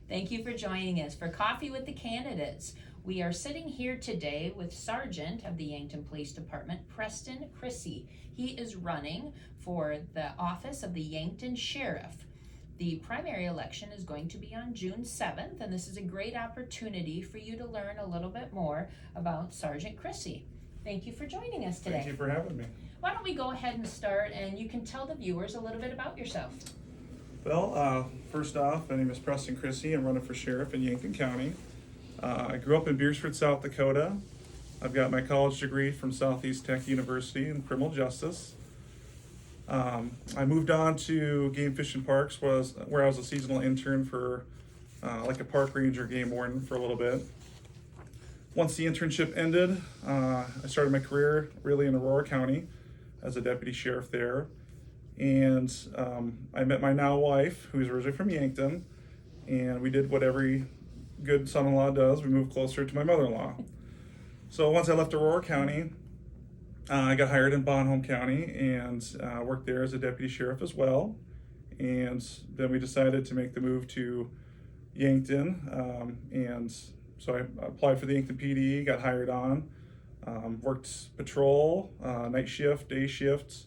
Thank you for joining us for Coffee with the Candidates. We are sitting here today with Sergeant of the Yankton Police Department, Preston Crissey. He is running for the office of the Yankton Sheriff. The primary election is going to be on June 7th, and this is a great opportunity for you to learn a little bit more about Sergeant Crissey. Thank you for joining us today. Thank you for having me. Why don't we go ahead and start, and you can tell the viewers a little bit about yourself. Well, first off, my name is Preston Crissey. I'm running for sheriff in Yankton County. I grew up in Beersford, South Dakota. I've got my college degree from Southeast Tech University in criminal justice. I moved on to Game Fish and Parks, where I was a seasonal intern for like a park ranger, game warden for a little bit. Once the internship ended, I started my career really in Aurora County as a deputy sheriff there. And I met my now wife, who's originally from Yankton, and we did what every good son-in-law does. We moved closer to my mother-in-law. So once I left Aurora County, I got hired in Bonham County and worked there as a deputy sheriff as well. And then we decided to make the move to Yankton. And so I applied for the Yankton PD, got hired on, worked patrol, night shift, day shifts.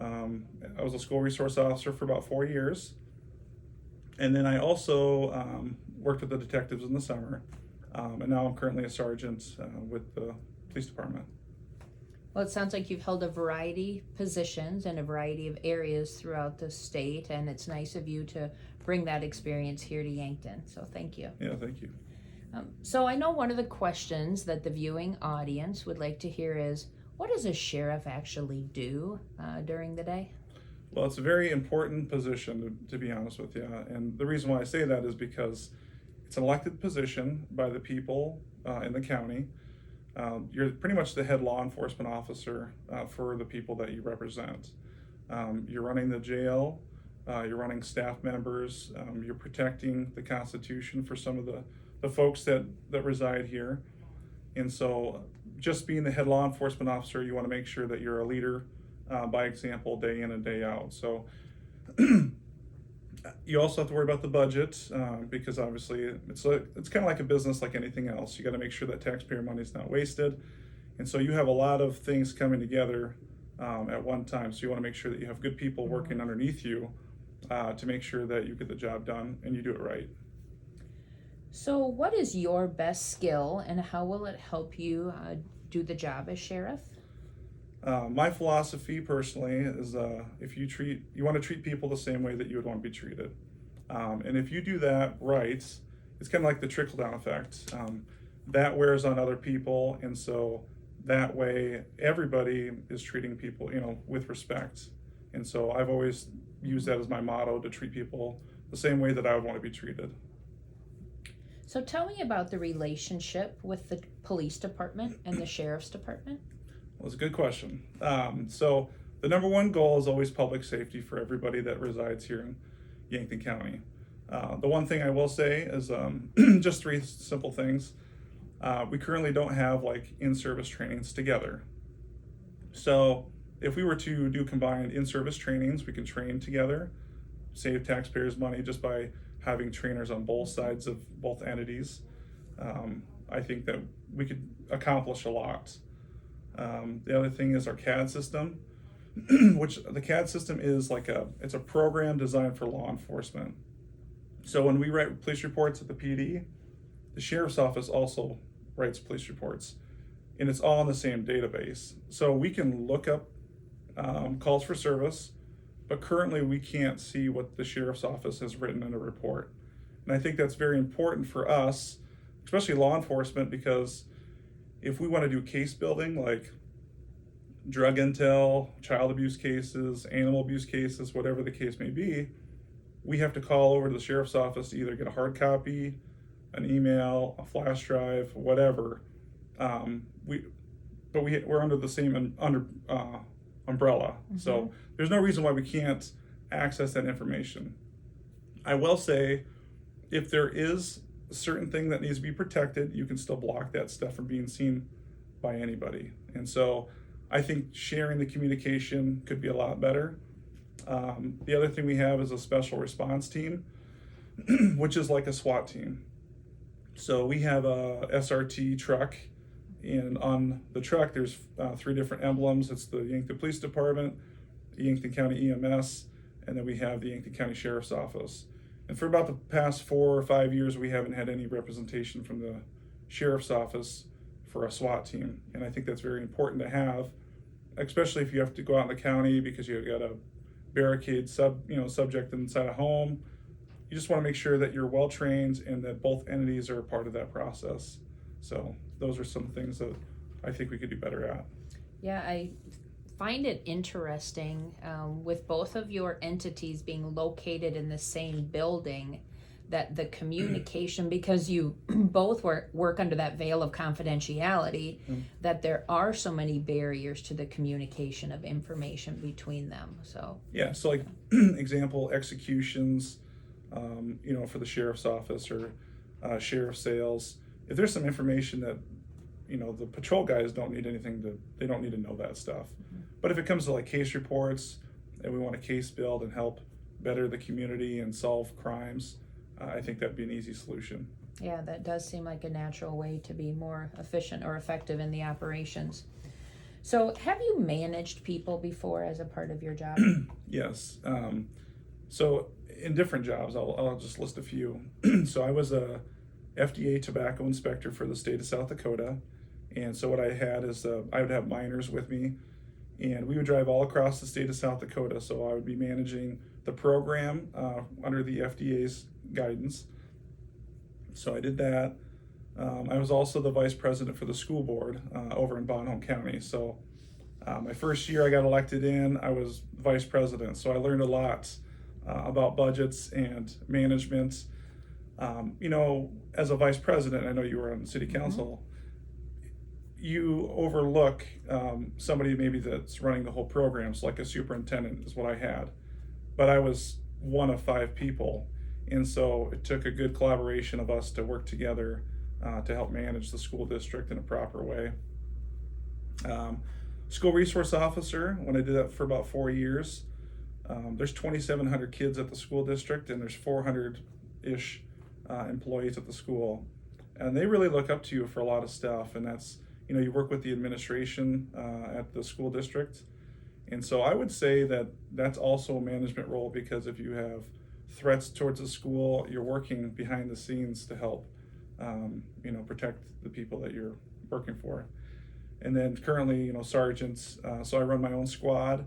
I was a school resource officer for about 4 years. And then I also worked with the detectives in the summer. And now I'm currently a sergeant with the police department. Well, it sounds like you've held a variety of positions in a variety of areas throughout the state, and it's nice of you to bring that experience here to Yankton. So thank you. Yeah, thank you. So I know one of the questions that the viewing audience would like to hear is, what does a sheriff actually do during the day? Well, it's a very important position, to be honest with you. And the reason why I say that is because it's an elected position by the people in the county. You're pretty much the head law enforcement officer for the people that you represent. You're running the jail, you're running staff members, you're protecting the Constitution for some of the folks that reside here. And so just being the head law enforcement officer, you want to make sure that you're a leader by example day in and day out. So you also have to worry about the budget because obviously it's kind of like a business like anything else. You got to make sure that taxpayer money is not wasted. And so you have a lot of things coming together at one time. So you want to make sure that you have good people working underneath you to make sure that you get the job done and you do it right. So what is your best skill, and how will it help you do the job as sheriff? My philosophy personally is you want to treat people the same way that you would want to be treated. And if you do that right, it's kind of like the trickle-down effect. That wears on other people, and so that way everybody is treating people, with respect. And so I've always used that as my motto, to treat people the same way that I would want to be treated. So tell me about the relationship with the police department and the sheriff's department. Well, it's a good question. So the number one goal is always public safety for everybody that resides here in Yankton County. The one thing I will say is just three simple things. We currently don't have like in-service trainings together. So if we were to do combined in-service trainings, we can train together, save taxpayers money just by having trainers on both sides of both entities. I think that we could accomplish a lot. The other thing is our CAD system, which the CAD system is it's a program designed for law enforcement. So when we write police reports at the PD, the sheriff's office also writes police reports, and it's all in the same database. So we can look up calls for service, but currently we can't see what the sheriff's office has written in a report. And I think that's very important for us, especially law enforcement, because if we want to do case building like drug intel, child abuse cases, animal abuse cases, whatever the case may be, we have to call over to the sheriff's office to either get a hard copy, an email, a flash drive, whatever. We're under the same umbrella. Mm-hmm. So there's no reason why we can't access that information. I will say, if there is a certain thing that needs to be protected, you can still block that stuff from being seen by anybody. And so I think sharing the communication could be a lot better. The other thing we have is a special response team. which is like a SWAT team. So we have a SRT truck, and on the truck there's 3 different emblems. It's the Yankton Police Department, the Yankton County EMS, and then we have the Yankton County Sheriff's Office. And for about the past 4 or 5 years, we haven't had any representation from the Sheriff's Office for a SWAT team. And I think that's very important to have, especially if you have to go out in the county because you've got a barricade subject inside a home. You just want to make sure that you're well trained and that both entities are a part of that process. So those are some things that I think we could do better at. Yeah, I find it interesting with both of your entities being located in the same building, that the communication, because you both work under that veil of confidentiality, that there are so many barriers to the communication of information between them. So yeah, so like example, executions, for the sheriff's office or sheriff sales. If there's some information that the patrol guys don't need they don't need to know that stuff. But if it comes to like case reports and we want a case build and help better the community and solve crimes, I think that'd be an easy solution. yeah, that does seem like a natural way to be more efficient or effective in the operations. So have you managed people before as a part of your job? Yes. So in different jobs, I'll just list a few. So I was a FDA tobacco inspector for the state of South Dakota. And so what I had is I would have minors with me, and we would drive all across the state of South Dakota. So I would be managing the program under the FDA's guidance. So I did that. I was also the vice president for the school board over in Bon County. So my first year I got elected in, I was vice president. So I learned a lot about budgets and management. As a vice president, I know you were on the city council, you overlook somebody maybe that's running the whole program. So like a superintendent is what I had. But I was one of 5 people. And so it took a good collaboration of us to work together to help manage the school district in a proper way. School resource officer, when I did that for about 4 years, there's 2,700 kids at the school district, and there's 400-ish employees at the school. And they really look up to you for a lot of stuff, and that's, you work with the administration at the school district. And so I would say that that's also a management role, because if you have threats towards the school, you're working behind the scenes to help, protect the people that you're working for. And then currently, sergeants, so I run my own squad.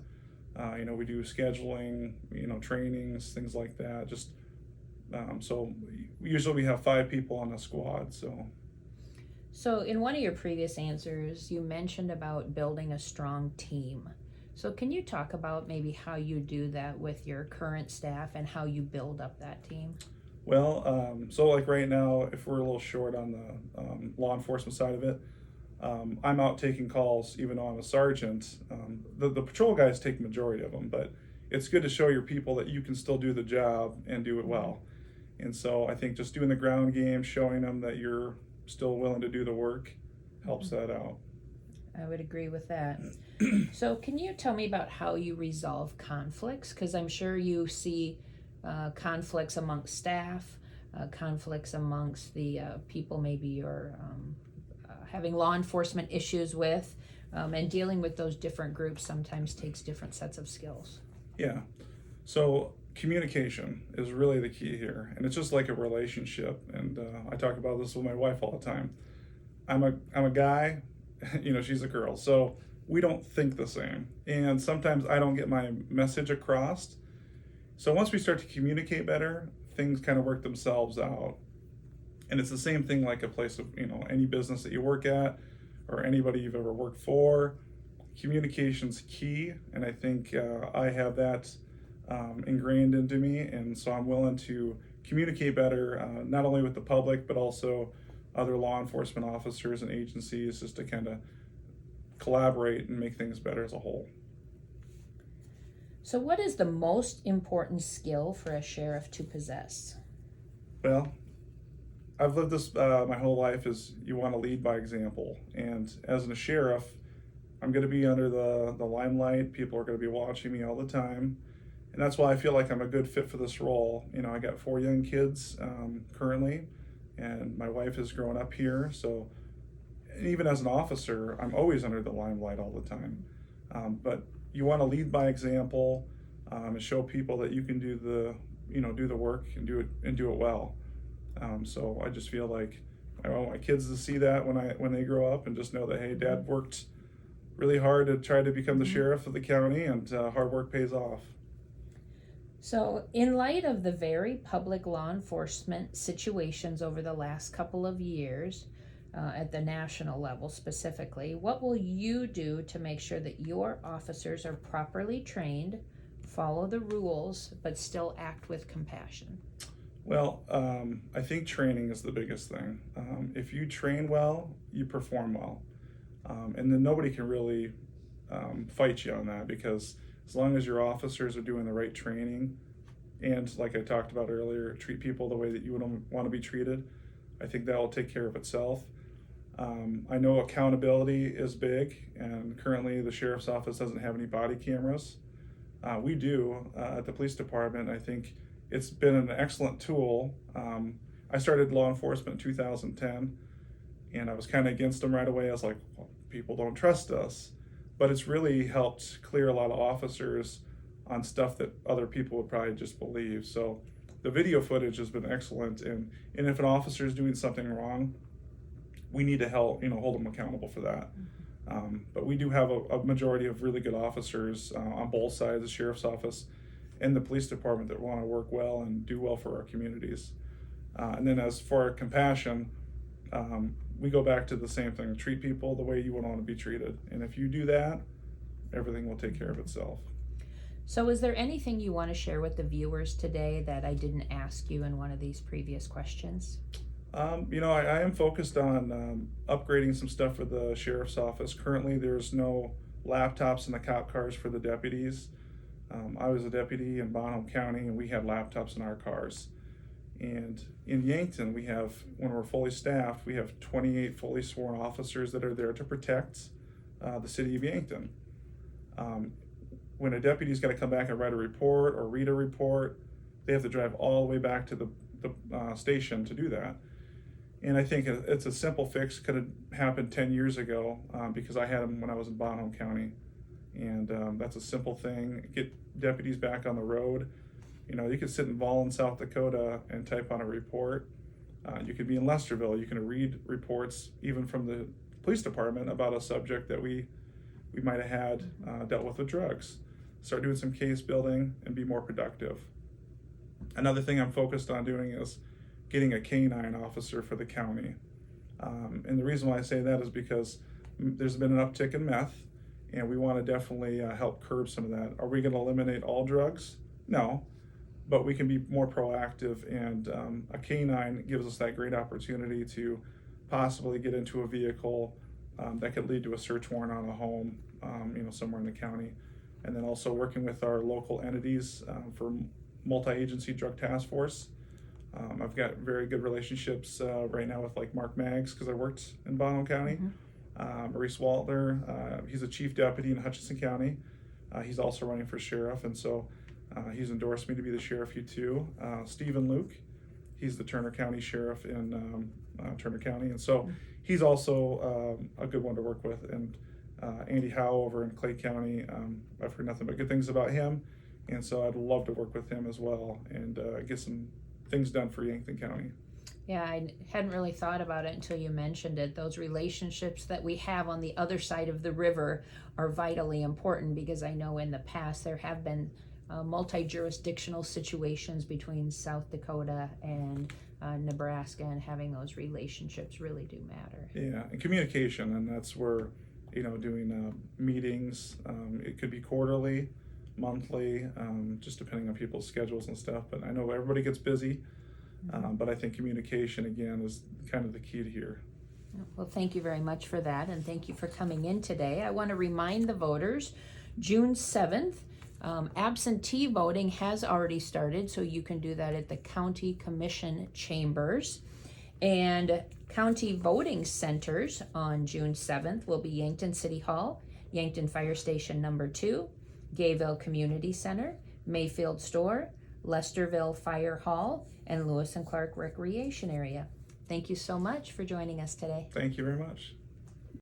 We do scheduling, trainings, things like that. Just so usually we have 5 people on the squad. So in one of your previous answers, you mentioned about building a strong team. So can you talk about maybe how you do that with your current staff and how you build up that team? Well, so like right now, if we're a little short on the law enforcement side of it, I'm out taking calls even though I'm a sergeant. The patrol guys take the majority of them, but it's good to show your people that you can still do the job and do it well. And so I think just doing the ground game, showing them that you're still willing to do the work, helps that out. I would agree with that. So can you tell me about how you resolve conflicts? Because I'm sure you see conflicts amongst staff, conflicts amongst the people maybe you're having law enforcement issues with, and dealing with those different groups sometimes takes different sets of skills. Yeah. So communication is really the key here, and it's just like a relationship. And I talk about this with my wife all the time. I'm a guy, she's a girl, so we don't think the same, and sometimes I don't get my message across. So once we start to communicate better, things kind of work themselves out. And it's the same thing like a place of, any business that you work at or anybody you've ever worked for. Communication's key, and I think I have that ingrained into me, and so I'm willing to communicate better, not only with the public, but also other law enforcement officers and agencies, just to kind of collaborate and make things better as a whole. So what is the most important skill for a sheriff to possess? Well, I've lived this my whole life, is you want to lead by example. And as a sheriff, I'm going to be under the limelight. People are going to be watching me all the time. And that's why I feel like I'm a good fit for this role. You know, I got 4 young kids currently, and my wife has grown up here. So even as an officer, I'm always under the limelight all the time. But you want to lead by example and show people that you can do the work and do it well. So I just feel like I want my kids to see that when they grow up, and just know that, hey, Dad worked really hard to try to become the sheriff of the county, and hard work pays off. So, in light of the very public law enforcement situations over the last couple of years, at the national level specifically, what will you do to make sure that your officers are properly trained, follow the rules, but still act with compassion? Well, I think training is the biggest thing. If you train well, you perform well. And then nobody can really fight you on that, because as long as your officers are doing the right training, and like I talked about earlier, treat people the way that you would want to be treated, I think that will take care of itself. I know accountability is big, and currently the sheriff's office doesn't have any body cameras. We do at the police department. I think it's been an excellent tool. I started law enforcement in 2010, and I was kind of against them right away. I was like, well, people don't trust us. But it's really helped clear a lot of officers on stuff that other people would probably just believe. So the video footage has been excellent, and if an officer is doing something wrong, we need to hold them accountable for that. But we do have a majority of really good officers on both sides, the sheriff's office and the police department, that want to work well and do well for our communities. And then as for our compassion, we go back to the same thing: treat people the way you would want to be treated. And if you do that, everything will take care of itself. So is there anything you want to share with the viewers today that I didn't ask you in one of these previous questions? I am focused on upgrading some stuff for the sheriff's office. Currently, there's no laptops in the cop cars for the deputies. I was a deputy in Bonham County, and we had laptops in our cars. And in Yankton, when we're fully staffed, we have 28 fully sworn officers that are there to protect the city of Yankton. When a deputy's got to come back and write a report or read a report, they have to drive all the way back to the station to do that. And I think it's a simple fix. Could have happened 10 years ago because I had them when I was in Bonham County. And that's a simple thing. Get deputies back on the road. You could sit in Volin, South Dakota, and type on a report. You could be in Lesterville. You can read reports even from the police department about a subject that we might have had dealt with drugs. Start doing some case building and be more productive. Another thing I'm focused on doing is getting a K-9 officer for the county. And the reason why I say that is because there's been an uptick in meth, and we want to definitely help curb some of that. Are we going to eliminate all drugs? No, but we can be more proactive, and a K-9 gives us that great opportunity to possibly get into a vehicle that could lead to a search warrant on a home, somewhere in the county. And then also working with our local entities for multi-agency drug task force. I've got very good relationships right now with like Mark Maggs, because I worked in Bonham County. Maurice Waltler, he's a chief deputy in Hutchinson County. He's also running for sheriff, and so he's endorsed me to be the sheriff too. Stephen Luke, he's the Turner County sheriff in Turner County, and so he's also a good one to work with. And Andy Howe over in Clay County, I've heard nothing but good things about him, and so I'd love to work with him as well and get some things done for Yankton County. Yeah, I hadn't really thought about it until you mentioned it. Those relationships that we have on the other side of the river are vitally important, because I know in the past there have been multi-jurisdictional situations between South Dakota and Nebraska, and having those relationships really do matter. Yeah, and communication, and that's where, doing meetings, it could be quarterly, monthly, just depending on people's schedules and stuff. But I know everybody gets busy, but I think communication, again, is kind of the key to here. Well, thank you very much for that, and thank you for coming in today. I want to remind the voters, June 7th, absentee voting has already started, so you can do that at the county commission chambers. And county voting centers on June 7th will be Yankton City Hall, Yankton Fire Station number 2, Gayville Community Center, Mayfield Store, Lesterville Fire Hall, and Lewis and Clark Recreation Area. Thank you so much for joining us today. Thank you very much.